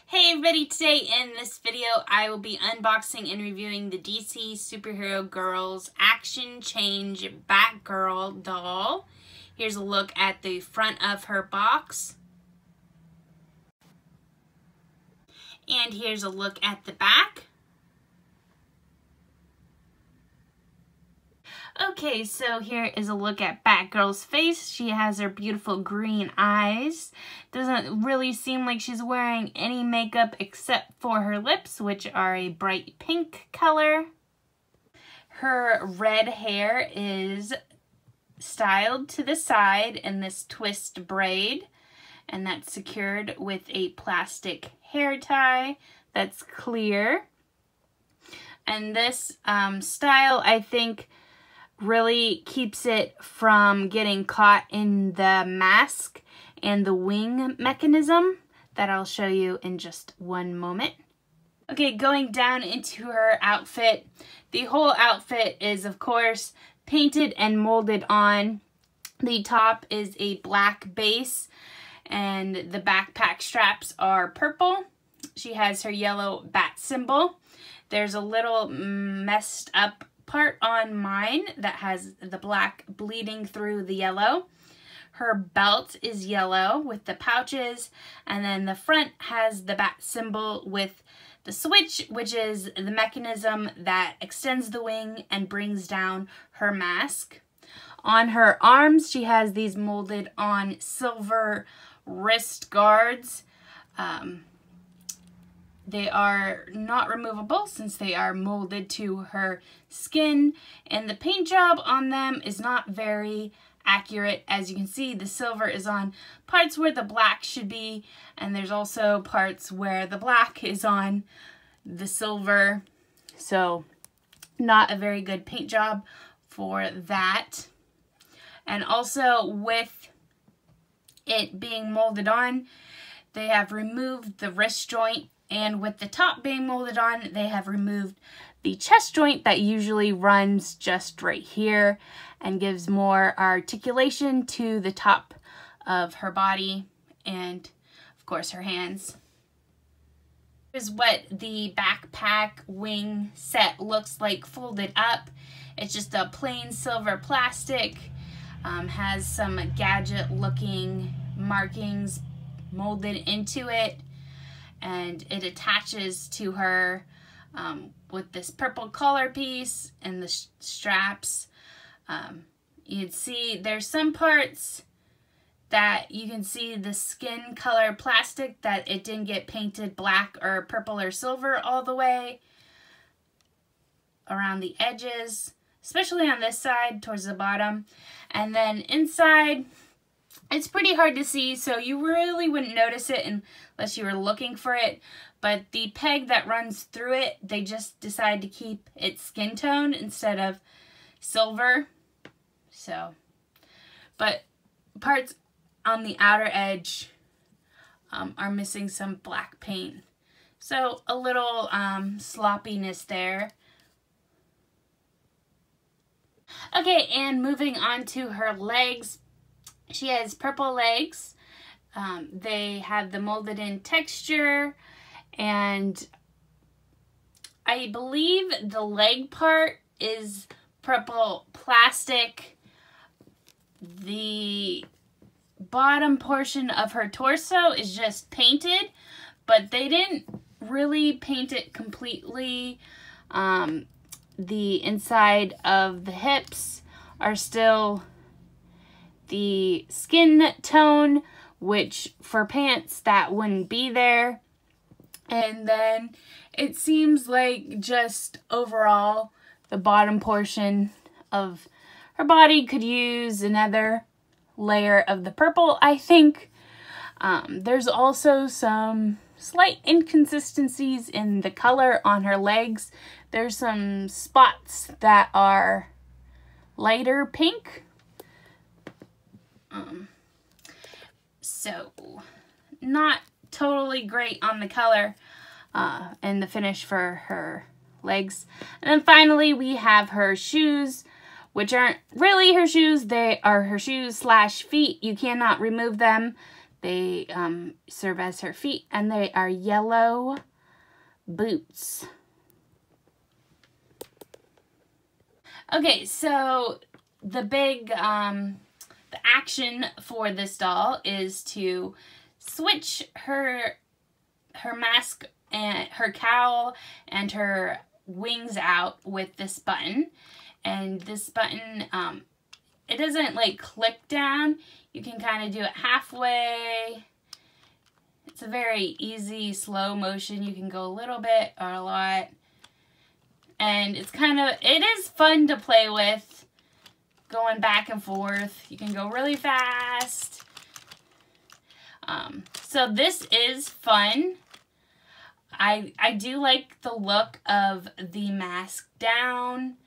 Hey everybody, today in this video I will be unboxing and reviewing the DC Superhero Girls Action Change Batgirl doll. Here's a look at the front of her box. And here's a look at the back. Okay, so here is a look at Batgirl's face. She has her beautiful green eyes. Doesn't really seem like she's wearing any makeup except for her lips, which are a bright pink color. Her red hair is styled to the side in this twist braid, and that's secured with a plastic hair tie that's clear. And this style, I think, really keeps it from getting caught in the mask and the wing mechanism that I'll show you in just one moment. Okay, going down into her outfit. The whole outfit is, of course, painted and molded on. The top is a black base and the backpack straps are purple. She has her yellow bat symbol. There's a little messed up part on mine that has the black bleeding through the yellow. Her belt is yellow with the pouches, and then the front has the bat symbol with the switch, which is the mechanism that extends the wing and brings down her mask. On her arms, she has these molded on silver wrist guards. They are not removable since they are molded to her skin, and the paint job on them is not very accurate. As you can see, the silver is on parts where the black should be, and there's also parts where the black is on the silver, so not a very good paint job for that. And also with it being molded on, they have removed the wrist joint. And with the top being molded on, they have removed the chest joint that usually runs just right here and gives more articulation to the top of her body and, of course, her hands. Here's what the backpack wing set looks like folded up. It's just a plain silver plastic, has some gadget-looking markings molded into it. And it attaches to her with this purple collar piece and the straps. You'd see there's some parts that you can see the skin color plastic that it didn't get painted black or purple or silver all the way around the edges, especially on this side towards the bottom. And then inside, it's pretty hard to see, so you really wouldn't notice it unless you were looking for it. But the peg that runs through it, they just decide to keep its skin tone instead of silver. So, but parts on the outer edge are missing some black paint. So a little sloppiness there. Okay, and moving on to her legs. She has purple legs. They have the molded in texture, and I believe the leg part is purple plastic. The bottom portion of her torso is just painted, but they didn't really paint it completely. The inside of the hips are still the skin tone, which for pants that wouldn't be there. And then it seems like just overall the bottom portion of her body could use another layer of the purple, I think. There's also some slight inconsistencies in the color on her legs. There's some spots that are lighter pink. So not totally great on the color and the finish for her legs. And then finally we have her shoes, which aren't really her shoes. They are her shoes slash feet. You cannot remove them. They serve as her feet, and they are yellow boots. Okay, so the big, the action for this doll is to switch her mask and her cowl and her wings out with this button. And this button, it doesn't like click down. You can kind of do it halfway. It's a very easy, slow motion. You can go a little bit or a lot. And it's kind of, it is fun to play with, going back and forth. You can go really fast. So this is fun. I do like the look of the mask down.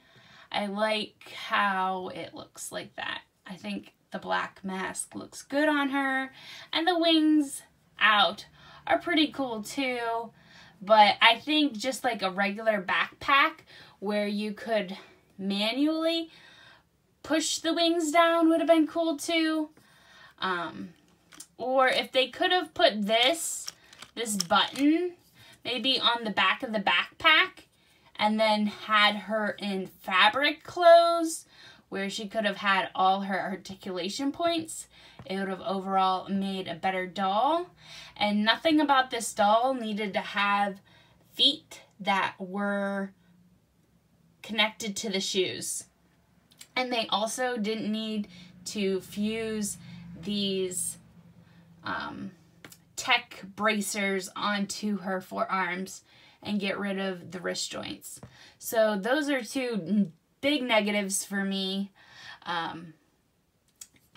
I like how it looks like that. I think the black mask looks good on her. And the wings out are pretty cool too. But I think just like a regular backpack where you could manually push the wings down would have been cool too. Or if they could have put this button maybe on the back of the backpack and then had her in fabric clothes where she could have had all her articulation points, it would have overall made a better doll. And nothing about this doll needed to have feet that were connected to the shoes. And they also didn't need to fuse these tech bracers onto her forearms and get rid of the wrist joints. So those are two big negatives for me.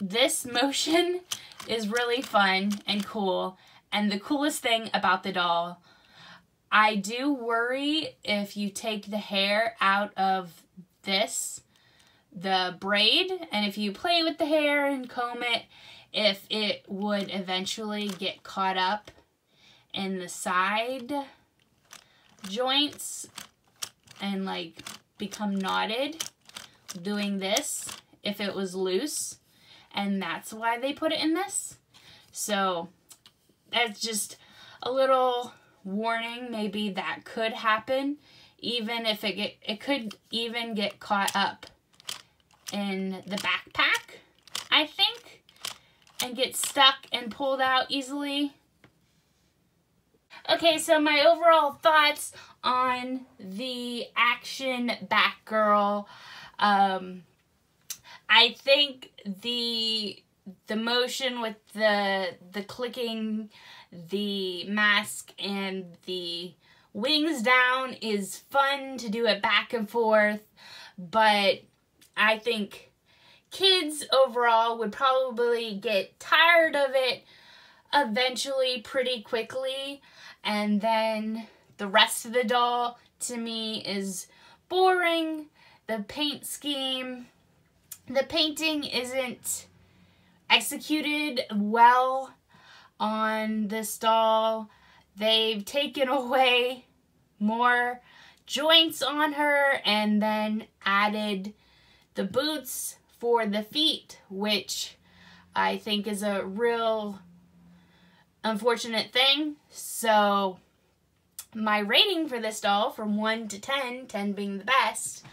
This motion is really fun and cool. And the coolest thing about the doll, I do worry if you take the hair out of this, the braid, and if you play with the hair and comb it, if it would eventually get caught up in the side joints and like become knotted doing this if it was loose, and that's why they put it in this. So that's just a little warning. Maybe that could happen, even if it could even get caught up in the backpack, I think, and get stuck and pulled out easily. Okay, so my overall thoughts on the action Batgirl. I think the motion with the clicking the mask and the wings down is fun to do it back and forth, but I think kids overall would probably get tired of it eventually pretty quickly, and then the rest of the doll to me is boring. The paint scheme, the painting isn't executed well on this doll. They've taken away more joints on her and then added the boots for the feet, which I think is a real unfortunate thing. So my rating for this doll from 1 to 10, 10 being the best,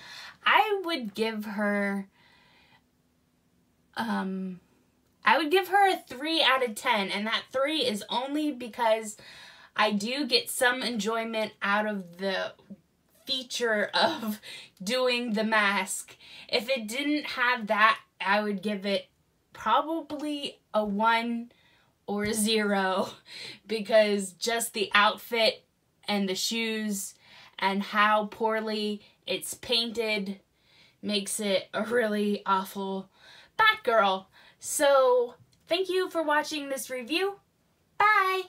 I would give her a 3 out of 10, and that 3 is only because I do get some enjoyment out of the feature of doing the mask. If it didn't have that, I would give it probably a 1 or a 0, because just the outfit and the shoes and how poorly it's painted makes it a really awful Batgirl. So thank you for watching this review. Bye!